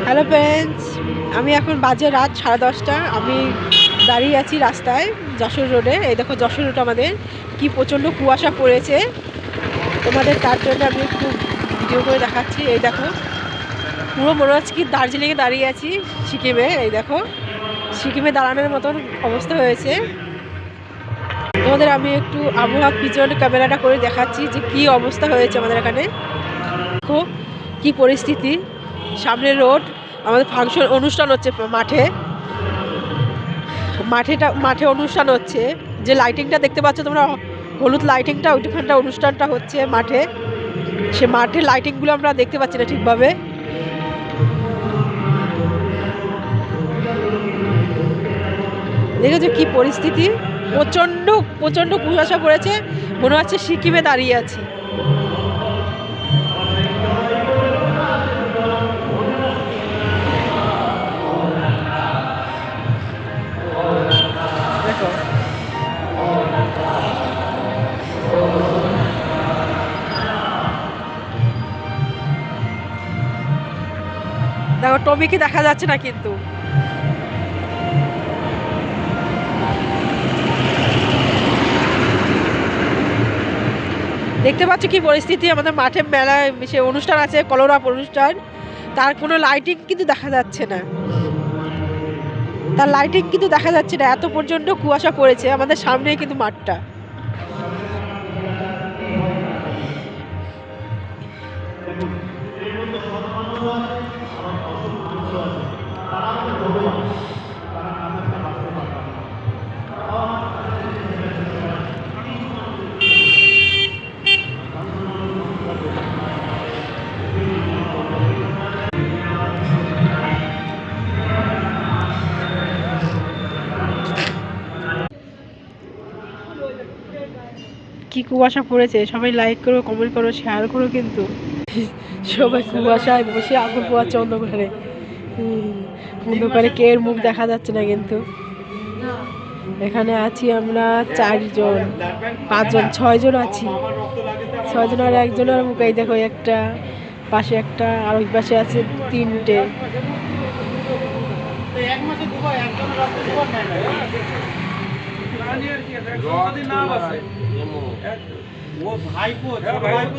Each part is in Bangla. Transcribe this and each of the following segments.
হ্যালো ফ্রেন্ডস, আমি এখন বাজে রাত 10:30। আমি দাঁড়িয়ে আছি রাস্তায় যশোর রোডে। এই দেখো যশোর রোড আমাদের কি প্রচণ্ড কুয়াশা পড়েছে। তোমাদের তার জন্য আমি একটু ভিডিও করে দেখাচ্ছি। এই দেখো পুরো মনে হচ্ছে কি দার্জিলিংয়ে দাঁড়িয়ে আছি, সিকিমে। এই দেখো সিকিমে দাঁড়ানোর মতন অবস্থা হয়েছে। তোমাদের আমি একটু আবহাওয়া পিছনে ক্যামেরাটা করে দেখাচ্ছি যে কি অবস্থা হয়েছে আমাদের এখানে। দেখো কি পরিস্থিতি, সামনে রোড, আমাদের ফাংশন অনুষ্ঠান হচ্ছে মাঠে অনুষ্ঠান হচ্ছে। যে লাইটিংটা দেখতে পাচ্ছ তোমরা, হলুদ লাইটিংটা, ওইখানটা অনুষ্ঠানটা হচ্ছে মাঠে। সে মাঠের লাইটিংগুলো আমরা দেখতে পাচ্ছি না ঠিকভাবে। দেখেছো কি পরিস্থিতি, প্রচণ্ড প্রচণ্ড কুয়াশা পড়েছে, মনে হচ্ছে সিকিমে দাঁড়িয়ে আছি। দেখো দেখো টমিকে দেখা যাচ্ছে না, কিন্তু দেখতে পাচ্ছ কি পরিস্থিতি। আমাদের মাঠে মেলায় সে অনুষ্ঠান আছে, কলরব অনুষ্ঠান, তার কোনো লাইটিং কিন্তু দেখা যাচ্ছে না। এত পর্যন্ত কুয়াশা পড়েছে। আমাদের সামনে কিন্তু মাঠটা। কি কুয়াশা পড়েছে, সবাই লাইক করো, কমেন্ট করো, শেয়ার করো। কিন্তু সবাই কুয়াশায় বসে আগুন পোয়াচ্ছে অন্ধকারে। অন্ধকারে কে এর মুখ দেখা যাচ্ছে না। কিন্তু এখানে আছি আমরা 4 জন, 5 জন, 6 জন আছি। 6 জন আর একজনের মুখ এই দেখো, একটা পাশে একটা, আর ওই পাশে আছে 3টে। ও ভাইপো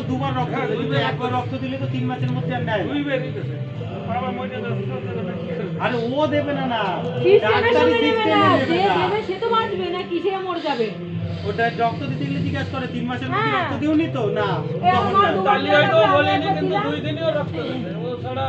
দুবার রক্ত দিলে, একবার রক্ত দিলে তো 3 মাসের মধ্যে আর নেয়। আরে ও দেবে না, না ডাক্তারি সিস্টেমে দেবে না, সে তো বাঁচবে না, কিসে মরে যাবে। ওটা রক্ত দিতে গেলে জিজ্ঞাসা করে 3 মাসের মধ্যে রক্ত দিওনি তো না, আমার তখন না। তালি হয়তো বলেনি, কিন্তু 2 দিনেও রক্ত দেবে ও ছাড়া।